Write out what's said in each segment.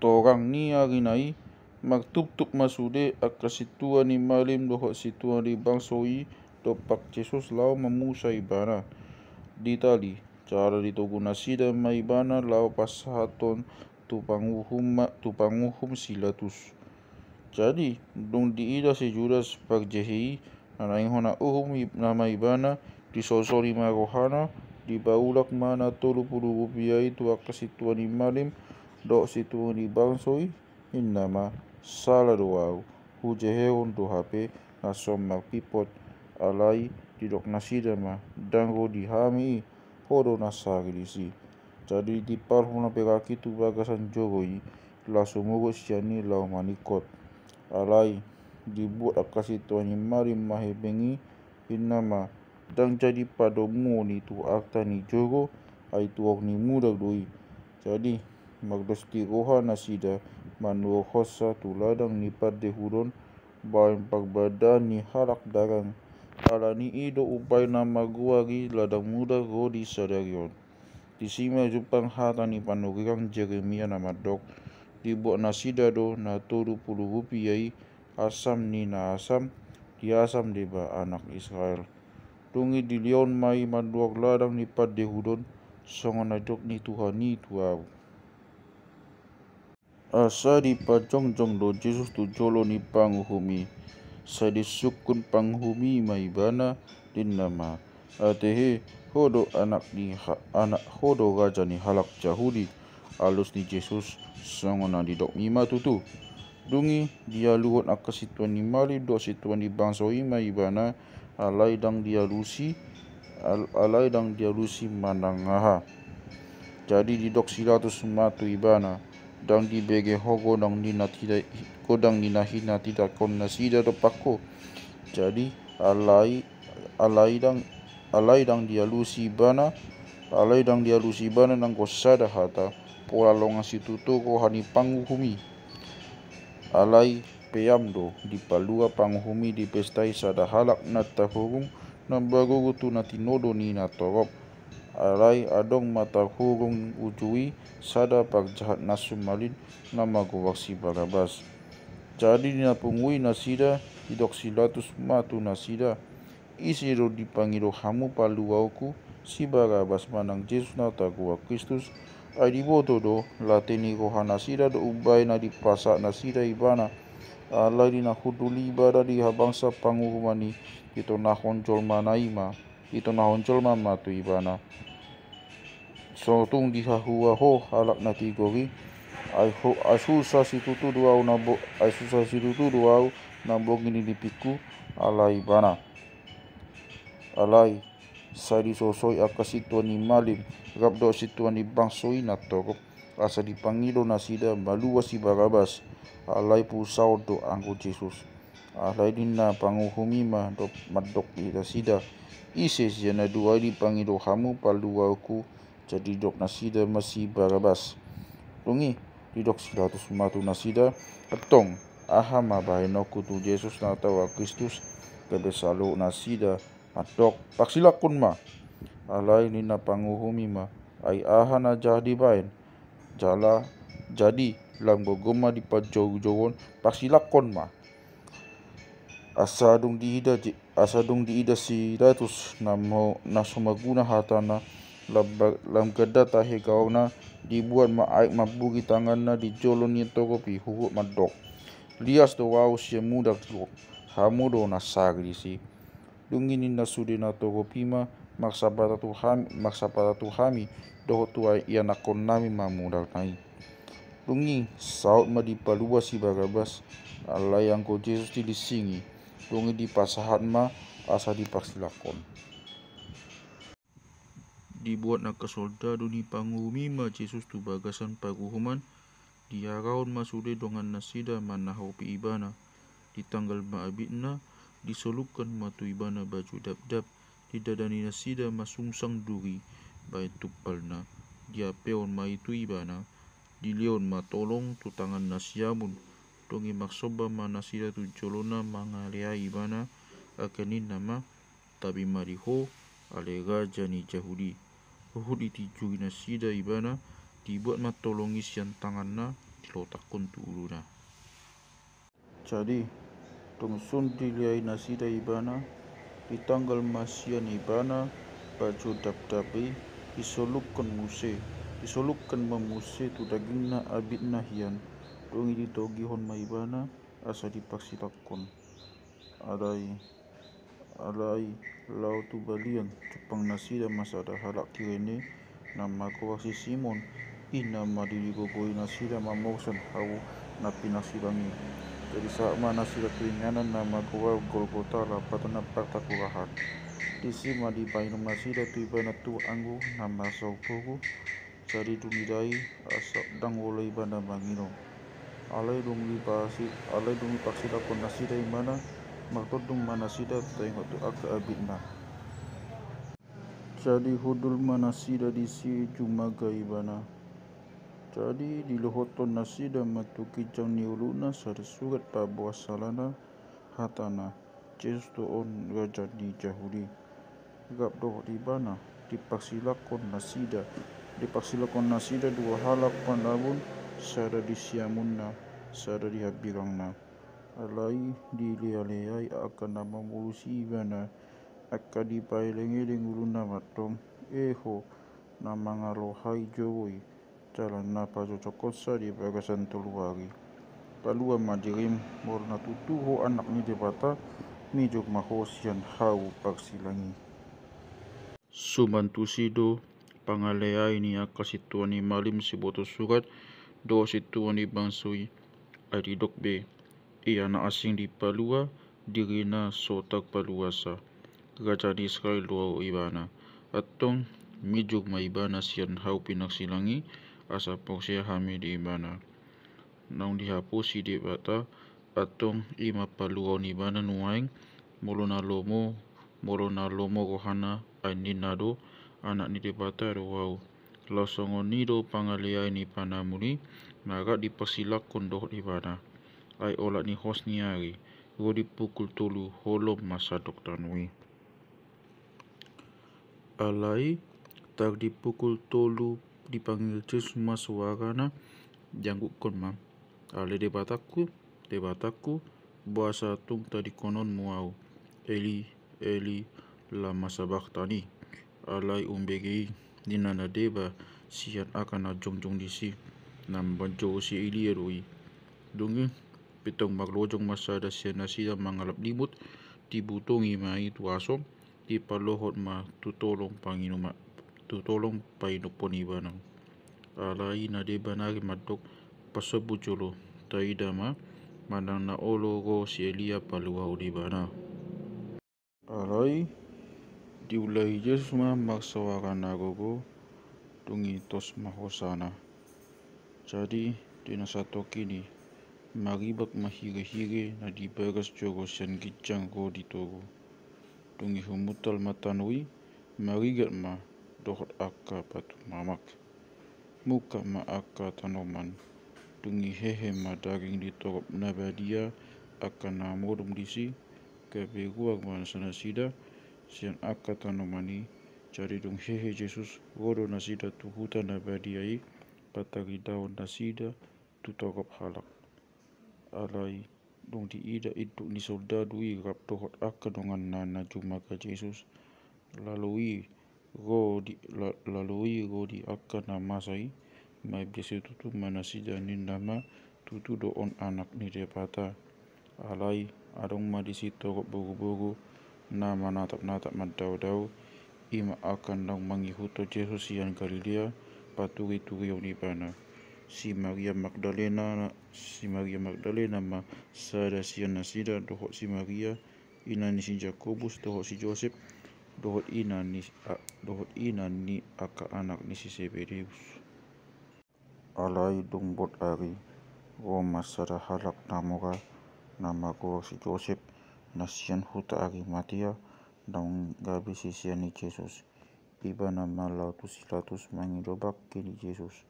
torang ni arinai magtubtub masude akasitua ni malim doho situa ni bangsoi do pak Jesus lao mamusa ibana ditali cara ditogu nasida maibana lao pasahaton tupanguhum silatus. Jadi dong diida si Judas pak jehi nanainghona nama ibana disosori marohana di baulak mana 30 rupiah itu akasitua ni malim do situa ni bangsoi innama salah doau hujeheon do HP nasom magpipot alai didok nasida ma dango dihami hodo nasagilisi. Jadi di parhuna pekaki tu bagasan jogoi la sumugo siani lau manikot alai dibuat akasitua ni malim mahebengi innama dang jadi padomu ni tu akta ni jogo ai tuok ni muda doi. Jadi magdosti roha nasida manuo hossa tu ladang ni padde hudon bain pagbadan ni halak dagang ala ni ido upai nama guagi ladang muda godi sadarion disima jupang hata ni panugang Jeremia nama dok dibuat nasida do na 30 rupiah asam ni na asam di asam deba anak Israel tungi di lion mai maduak ladang ni padde hudon songon najok ni Tuhan ni tuau asa di pajongjong do Jesus tu jolo ni panguhumi sa disukun panghumi maibana din nama atehe hodo anak hodo raja ni halak Jahudi alus ni Jesus songon di dok mima tutu dungi dia luhut akasituan ni mali do situan di bangsoi maibana alai dang dia lusi manangaha. Jadi di dok silatus matu ibana dang di bege hogo dang dina tidak kodang dina hina tidak kon nasida do pakko. Jadi alai dang dia lusi bana nang kosada hata pola longa situto ko hani panguhumi alai peyamdo di palua panguhumi di pestai sada halak nata hurung nambagogo tu natinodo ni natorop alai adong mata hurung ujui sada pagjahat nasum malin nama gowaksi Barabas. Jadi dinapungui nasida idok silatus matu nasida isi do dipangiro hamu paluauku si Barabas manang Jesus nata gua Kristus ai diboto do lateni roha nasida do ubai na dipasa nasida ibana alai dina huduli ibada di habangsa pangurumani ito nahoncol manaima ito nahoncol mamatu ibana sotung dihahua ho halak natigori ai susah situtu duau nabo gini dipiku alai bana alai sadi sosoi akasituan ni malim rabdo situan ni bangsoi natorop asa dipangilo nasida malua si Barabas alai pusau do angko Jesus alai dina panguhumima do madok nasida ise siana dua dipangilo hamu paluauku jadi dok nasida masih Barabas tungi didok silatus matu nasida etong ahama bahenoku tu Jesus natawa Kristus kebesalo nasida madok paksilakun ma alai nina panguhumi ma ai ahana jadi bain jala jadi lam gogoma di pajou-jowon paksilakon ma asadung diida si ratus namo nasumaguna hatana lam gada tahe gauna dibuat maaik mabugi tanganna di jolo ni togopi huhut madok lias do wau sia mudak do hamu do nasagrisi dungi ni nasude na togopi ma maksa patatu hami doho tua ia nakon nami mamudak nai dungi saut ma di palua si Barabas alai angko Jesus dilisingi dungi di pasahat ma asa dipaksilakon dibuat naka soldado ni pangumi ma Jesus tu bagasan paguhuman diaraon masude dongan nasida manahopi ibana di tanggal maabitna disolupkan matu ibana baju dap-dap didadani nasida masungsang duri baik tupalna dia peon maitu ibana dilion matolong tu tangan nasiamun dongi maksoba manasida tu jolona mangalea ibana akanin nama tabi mariho alega jani Jahudi Hudi tijui nasida ibana dibuat matolongi sian tanganna takun tu uluna. Jadi tungsun diliai nasida ibana di tanggal masian ibana baju dap-dapi isolukkan memuse tu dagingna abitna hian dongi di togihon maibana asa dipaksilakon alai lau tu balian cupang nasida masada halak kirene nama koasi Simon nama dirigogoi nasida mamausan hau napi nasilangi jadi saat mana nasida tuinganan nama koa Golgota lapatan aparta kurahan di sima di painum nasida tu ibana tu anggu nama saupogu jadi dumidai asak dang oleh ibana mangino alai dungi paksilakon nasida imana magtodong manasida tengok tu aka abitna. Jadi hudul manasida di si jumaga ibana. Jadi di lohoton nasida matu kijang ni uluna sada surat pabuah salana hatana Jesus to on raja di jahudi. Gap doh di bana dipaksilakon nasida dua halak panabun sada disiamunna sada dihabirangna. Alai dilialeai akan nama mulusi ibana akka dipailengeling uluna matong eho nama ngalohai jowoi jalan napa cocokosa di bagasan tuluari palua madirim morna tutuho anak ni debata mijog mahosian hau pagsilangi sumantusido pangaleai ni akasituani malim si boto surat do situani bangsui adi dokbe ia na asing di palua dirina sotak paluasa raja di Israel doa ibana atong mijog maibana sian hau pinagsilangi asa porsia hami di ibana naung dihapusi di bata atong ima palua ni ibana nuaing molona lomo rohana aininado anak ni debata rohau lausongon nido pangaliai ni panamuni naga dipersilakon doh ibana ai olat ni hosniari go dipukul tolu holom masa doktanui alai tak dipukul tolu dipanggil cisma suarana janggukon mam ale debataku bahasa tung tadi konon muau Eli lama sabachthani alai umbegi dinana deba sian akan jongjong disi nam banjo si Eli erui dungi pitong maglojong masada sian nasida mangalap limut dibutongi mai tuasong di palohot ma tutolong painupon ibanang alai na deba nari madok pasabujolo taidama manang na olo go si Elia palua udibana alai diulai Jesus ma magsawakan nagogo tungi tos mahosana jadi dinasato kini maribak mahire-hire na dibagas jogo sian gijang go ditogo tungi humutal matanui marigat ma dohot akka patu mamak muka ma akka tanoman tungi hehe ma daging ditogop nabadia akan namodum disi kebeguak bangsa nasida sian akka tanomani jadi dung hehe Jesus godo nasida tu huta nabadiai patagi daun nasida tu togop halak alai dong diida itu ni soldadu i rap dohot akka dongan nana jumaga Jesus lalui go di akka namasai mai biasa tutu manasida ni nama tutu doon anak ni debata alai adong ma di situ bogo-bogo nama natap madau-dau ima akan dong mangihuto Jesus sian Galilea paturi-turi ni bana si Maria Magdalena ma sada sian nasida dohot si Maria ina ni si Jakobus dohot si Joseph dohot ina ni aka anak ni si Zebedeus alai dong bot ari Roma sada halak namora nama ko si Joseph nasian huta Arimatia dong gabi si sian ni Jesus iba nama lautus silatus mangidobak kini Jesus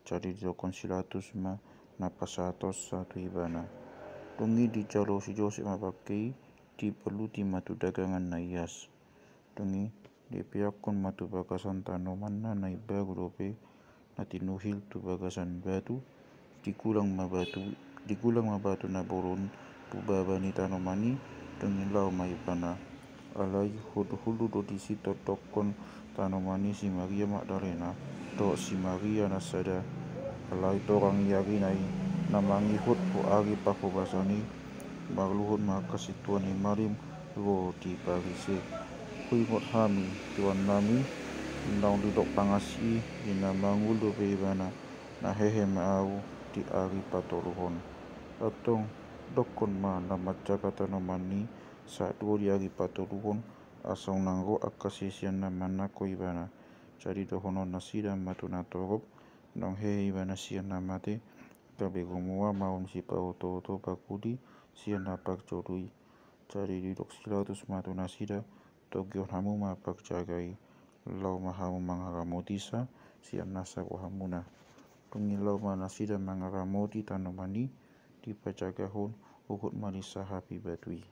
jadi dokon silatus ma napasatos satu ibana tungi di jalo si Joseph mabakei di peluti matu dagangan na ias tungi di piakon matu bagasan tanoman na ibagu dope nati nuhil tu bagasan batu dikulang mabatu na burun bubabani tanomani dengan lau mai bana alai hulu do di situ tokon tanomani si Maria Magdalena to si Maria nasada alai torang yagi nai namangi hut po agi papo basani magluhut makasituan ni marim lo di parise hui mot hami tuan nami naung didok pangasi ina mangul do bebana na hehe maau di ari patoluhon atong dokon ma na macaka tanomani sa duo di ari patoluhon asong nanggo akasisian na manako ibana jadi dohono nasida matuna torop nong hehe ibana sian namate kabe gomua maun si pauto pakudi sian napak jodui jadi didok silatus matuna sida tokyo hamu mapak jagai lau mahamu mangaramotisa sian nasa wahamuna Pengilau mana sida mangaramoti tanomani di pacagahon uhut malisa hapi batui.